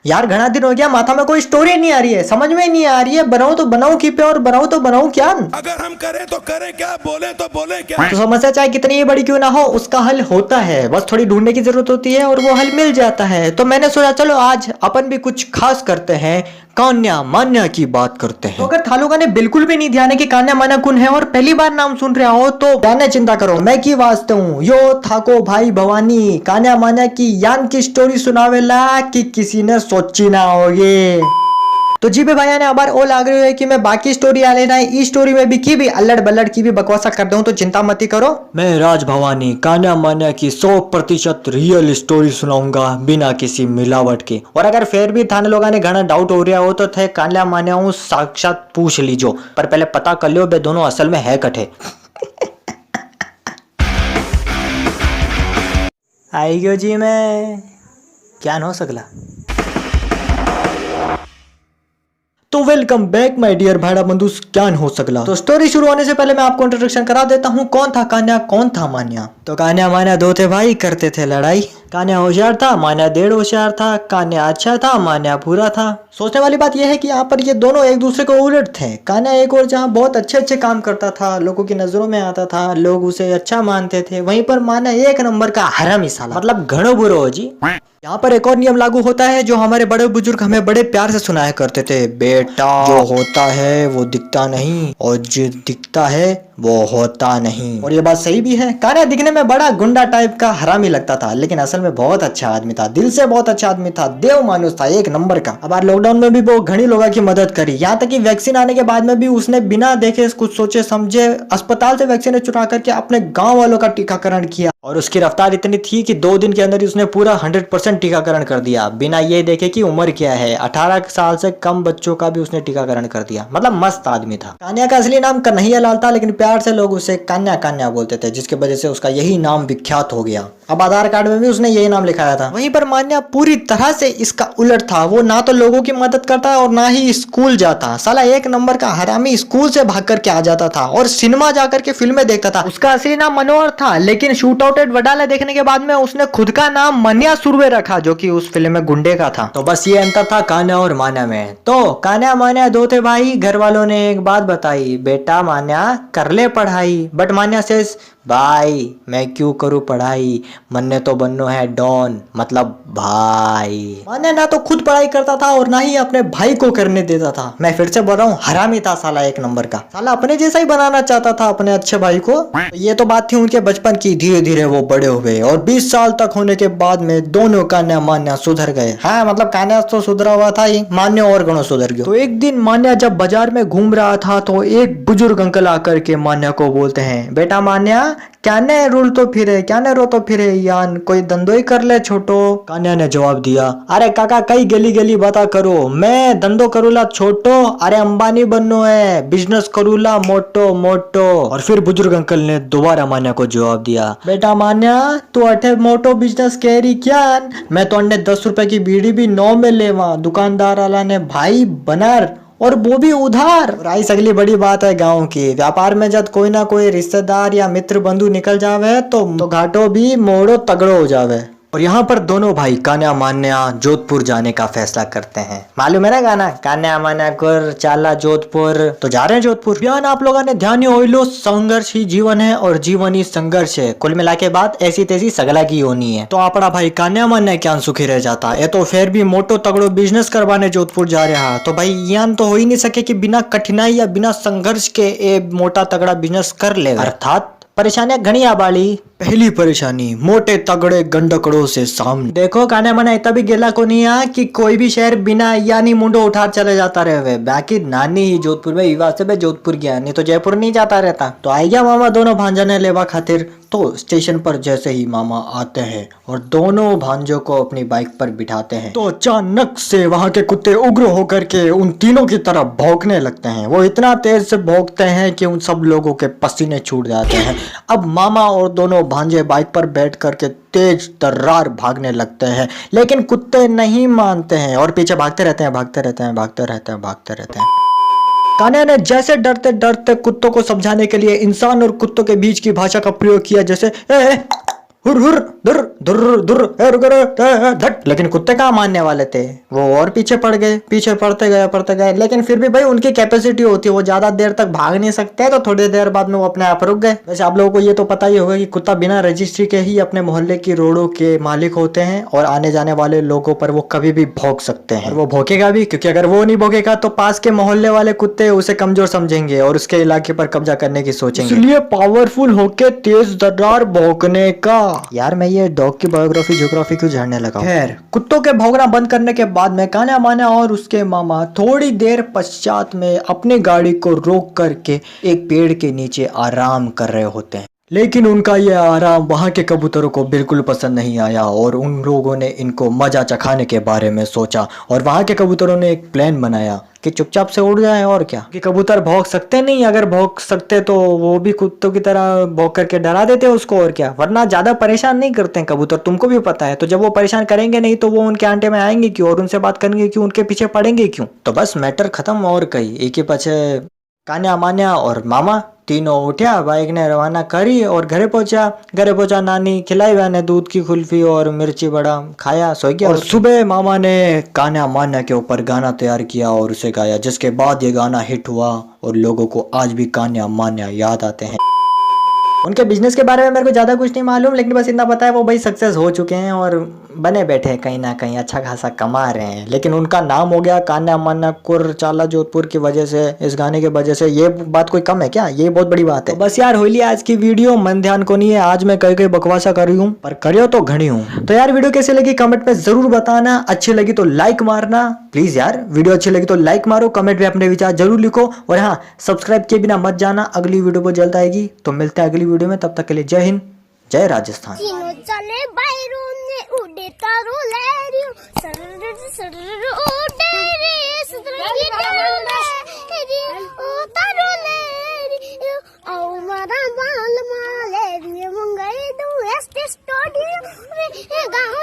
यार घना दिन हो गया, माथा में कोई स्टोरी नहीं आ रही है, समझ में नहीं आ रही है। बनाऊं तो बनाऊं की पे और बनाऊं तो बनाऊं क्या। अगर हम करें तो करें क्या, बोले तो बोले क्या। तो समस्या चाहे कितनी ही बड़ी क्यों ना हो, उसका हल होता है, बस थोड़ी ढूंढने की जरूरत होती है और वो हल मिल जाता है। तो मैंने सोचा चलो आज अपन भी कुछ खास करते हैं, कान्या मान्या की बात करते हैं। तो अगर थालूका ने बिल्कुल भी नहीं ध्यान है कि कान्या मान्या कौन है और पहली बार नाम सुन रहे हो तो जाने चिंता करो, मैं की वास्ते हूँ यो थाको भाई भवानी कान्या मान्या की यान की स्टोरी सुनावेला कि किसी ने सोची ना होगी। तो जी भैया ने अबार ओ लाग रही है कि मैं बाकी स्टोरी आ लेना है, इस स्टोरी में भी की भी अल्लड़ बल्लड़ की भी बकवासा कर दूं तो चिंता मत ही करो। मैं राज भवानी कान्या मान्या की 100% रियल स्टोरी सुनाऊंगा बिना किसी मिलावट के। और अगर फिर भी थाने लोगों ने घना डाउट हो रहा हो तो थे कान्या मान्या हूँ साक्षात पूछ लीजो, पर पहले पता कर लो बे दोनों असल में है कठे। आई गयो जी मैं क्या हो सकला। तो वेलकम बैक माय डियर भाड़ा बंधु, क्या हो सकला। तो स्टोरी शुरू होने से पहले मैं आपको इंट्रोडक्शन करा देता हूँ, कौन था कान्या कौन था मान्या। तो कान्या मान्या दो थे भाई, करते थे लड़ाई। कान्या होशियार था, मान्या डेढ़ होशियार था। कान्या अच्छा था, मान्या बुरा था। सोचने वाली बात यह है कि यहाँ पर ये दोनों एक दूसरे को उलट थे। कान्या एक और जहाँ बहुत अच्छे अच्छे काम करता था, लोगों की नजरों में आता था, लोग उसे अच्छा मानते थे, वहीं पर मान्या एक नंबर का हरामी साला, मतलब घणो बुरो हो जी। यहाँ पर एक और नियम लागू होता है जो हमारे बड़े बुजुर्ग हमें बड़े प्यार से सुनाया करते थे, बेटा जो होता है वो दिखता नहीं और जो दिखता है वो होता नहीं। और ये बात सही भी है। कान्या दिखने में बड़ा गुंडा टाइप का हरामी लगता था, लेकिन असल में बहुत अच्छा आदमी था, दिल से बहुत अच्छा आदमी था, देव मानुस था एक नंबर का। अब लॉकडाउन में भी वो घनी लोगों की मदद करी, यहाँ तक कि वैक्सीन आने के बाद में भी उसने बिना देखे कुछ सोचे समझे अस्पताल से वैक्सीन चुरा करके अपने गाँव वालों का टीकाकरण किया। और उसकी रफ्तार इतनी थी कि 2 दिन के अंदर ही उसने पूरा 100% टीकाकरण कर दिया, बिना ये देखे कि उम्र क्या है। 18 साल से कम बच्चों का भी उसने टीकाकरण कर दिया, मतलब मस्त आदमी था। कान्या का असली नाम कन्हैया लाल था, लेकिन प्यार से लोग उसे कान्या कान्या बोलते थे, जिसकी वजह से उसका यही नाम विख्यात हो गया। अब आधार कार्ड में भी उसने यही नाम लिखाया था। वहीं पर मान्या पूरी तरह से इसका उलट था, वो ना तो लोगों की मदद करता और ना ही स्कूल जाता। साला एक नंबर का हरामी स्कूल से भाग करके आ जाता था और सिनेमा जाकर के फिल्में देखता था। उसका असली नाम मनोहर था, लेकिन शूट आउट एट वडाला देखने के बाद में उसने खुद का नाम मन्या सुरवे रखा, जो कि उस फिल्म में गुंडे का था। तो बस ये अंतर था कान्या और मान्या में। तो कान्या मान्या दो थे भाई। घर वालों ने एक बात बताई, बेटा मान्या कर ले पढ़ाई, बट मान्या से भाई मैं क्यों करूँ पढ़ाई, मन्ने तो बननो है डॉन, मतलब भाई। मान्या ना तो खुद पढ़ाई करता था और ना ही अपने भाई को करने देता था। मैं फिर से बोल रहा हूँ, हरामी था साला एक नंबर का। साला अपने जैसा ही बनाना चाहता था अपने अच्छे भाई को। तो ये तो बात थी उनके बचपन की। धीरे धीरे वो बड़े हुए और 20 साल तक होने के बाद में दोनों कान्या मान्या सुधर गए। हाँ मतलब कान्या तो सुधरा हुआ था ही, मान्या और गणों सुधर गया। तो एक दिन मान्या जब बाजार में घूम रहा था तो एक बुजुर्ग अंकल आकर के मान्या को बोलते हैं, बेटा मान्या क्या ने रूल तो फिरे, क्या ने रो तो फिरे यान, कोई धंधो ही कर ले छोटो। कान्या ने जवाब दिया, अरे काका कई गली गली बता करो, मैं धंधो करूला छोटो, अरे अंबानी बननो है, बिजनेस करूला मोटो मोटो। और फिर बुजुर्ग अंकल ने दोबारा मान्या को जवाब दिया, बेटा मान्या तू अठे मोटो बिजनेस कह रही क्या, मैं तो अन्य 10 रुपए की बीड़ी भी 9 में लेवा, दुकानदार वाला ने भाई बनार और वो भी उधार। और आई अगली बड़ी बात है गांव की, व्यापार में जब कोई ना कोई रिश्तेदार या मित्र बंधु निकल जावे तो घाटो भी मोड़ो तगड़ो हो जावे। और यहाँ पर दोनों भाई कान्या मान्या जोधपुर जाने का फैसला करते हैं। मालूम है ना गाना, कान्या मान्या कर चाला जोधपुर, तो जा रहे हैं जोधपुर। बयान आप लोगों ने ध्यान ही लो, संघर्ष ही जीवन है और जीवन ही संघर्ष है। कुल मिला के बात ऐसी तैसी सगला की होनी है। तो अपना भाई कान्या मान्या क्या सुखी रह जाता, ये तो फिर भी मोटो तगड़ो बिजनेस करवाने जोधपुर जा रहा। तो भाई यान तो हो ही नहीं सके कि बिना कठिनाई या बिना संघर्ष के ये मोटा तगड़ा बिजनेस कर ले, अर्थात परेशानियां घनी आबाली। पहली परेशानी, मोटे तगड़े गंडकड़ों से सामने। देखो कान्या मान्या इतना भी गेला को नहीं आ कि कोई भी शहर बिना यानी मुंडो उठा चले जाता रहे। बाकी नानी ही जोधपुर में विवाह से जोधपुर गया, नहीं तो जयपुर नहीं जाता रहता। तो आई गया मामा दोनों भांजा ने लेवा खातिर। तो स्टेशन पर जैसे ही मामा आते हैं और दोनों भांजों को अपनी बाइक पर बिठाते हैं तो अचानक से वहां के कुत्ते उग्र होकर के उन तीनों की तरफ भौंकने लगते हैं। वो इतना तेज से भौंकते हैं कि उन सब लोगों के पसीने छूट जाते हैं। अब मामा और दोनों भांजे बाइक पर बैठ करके तेज तर्रार भागने लगते हैं, लेकिन कुत्ते नहीं मानते हैं और पीछे भागते रहते हैं, भागते रहते हैं, भागते रहते हैं, भागते रहते हैं। कान्या ने जैसे डरते डरते कुत्तों को समझाने के लिए इंसान और कुत्तों के बीच की भाषा का प्रयोग किया, जैसे ए, हुर हुर दुर दुर दुर ए, रुक रे, ए, धट। लेकिन कुत्ते कहाँ मानने वाले थे, वो और पीछे पड़ गए, पीछे पड़ते गए। लेकिन फिर भी भाई उनकी कैपेसिटी होती है, वो ज्यादा देर तक भाग नहीं सकते, तो थोड़ी देर बाद में वो अपने आप रुक गए। वैसे आप लोगों को ये तो पता ही होगा कि कुत्ता बिना रजिस्ट्री के ही अपने मोहल्ले की रोडों के मालिक होते हैं और आने जाने वाले लोगों पर वो कभी भी भौंक सकते हैं। और वो भौंकेगा भी, क्योंकि अगर वो नहीं भौंकेगा तो पास के मोहल्ले वाले कुत्ते उसे कमजोर समझेंगे और उसके इलाके पर कब्जा करने की सोचेंगे। इसलिए पावरफुल होके तेज दर्रार भौंकने का। यार मैं ये डॉग की बायोग्राफी ज्योग्राफी क्यों झाड़ने लगा। खैर, कुत्तों के भौंकना बंद करने के बाद में कान्हा मान्हा और उसके मामा थोड़ी देर पश्चात में अपनी गाड़ी को रोक करके एक पेड़ के नीचे आराम कर रहे होते हैं। लेकिन उनका ये आराम वहां के कबूतरों को बिल्कुल पसंद नहीं आया और उन लोगों ने इनको मजा चखाने के बारे में सोचा और वहां के कबूतरों ने एक प्लान बनाया कि चुपचाप से उड़ जाए। और क्या, कि कबूतर भौंक सकते नहीं, अगर भौंक सकते तो वो भी कुत्तों की तरह भौंक करके डरा देते उसको। और क्या, वरना ज्यादा परेशान नहीं करते हैं कबूतर, तुमको भी पता है। तो जब वो परेशान करेंगे नहीं तो वो उनके आंटे में आएंगे क्यों और उनसे बात करेंगे क्यों, उनके पीछे पड़ेंगे क्यों। तो बस मैटर खत्म। और कई एक ही पीछे कान्हा मान्हा और मामा तीनों उठा, बाइक ने रवाना करी और घरे पहुंचा। नानी खिलाई मैंने दूध की कुल्फी और मिर्ची बड़ा खाया, सो गया। और सुबह मामा ने कान्हा मान्हा के ऊपर गाना तैयार किया और उसे गाया, जिसके बाद ये गाना हिट हुआ और लोगों को आज भी कान्हा मान्हा याद आते हैं। उनके बिजनेस के बारे में मेरे को ज़्यादा कुछ नहीं मालूम, लेकिन बस इतना पता है वो भाई सक्सेस हो चुके हैं और बने बैठे हैं, कहीं ना कहीं अच्छा खासा कमा रहे हैं। लेकिन उनका नाम हो गया कान्हा मान्हा कुरचाला जोधपुर की वजह से, इस गाने की वजह से। ये बात कोई कम है क्या, ये बहुत बड़ी बात है। तो बस यार होली आज की वीडियो, मन ध्यान को नहीं है, आज मैं कई बकवासा कर रही हूँ पर करियो तो घनी हूँ। तो यार वीडियो कैसी लगी कमेंट में जरूर बताना, अच्छी लगी तो लाइक मारना प्लीज यार। वीडियो अच्छी लगी तो लाइक मारो, कमेंट में अपने विचार जरूर लिखो और हाँ, सब्सक्राइब किए बिना मत जाना, अगली वीडियो बहुत जल्द आएगी। तो मिलते हैं अगली वीडियो में, तब तक के लिए जय हिंद, जय राजस्थान। चले बायरून उडे तारू लहरियो सरर उडे रे सतरंगी तारू लहरियो आओ मारा बाल माले रे मंगई दू एस्टे स्टूडियो रे गाँव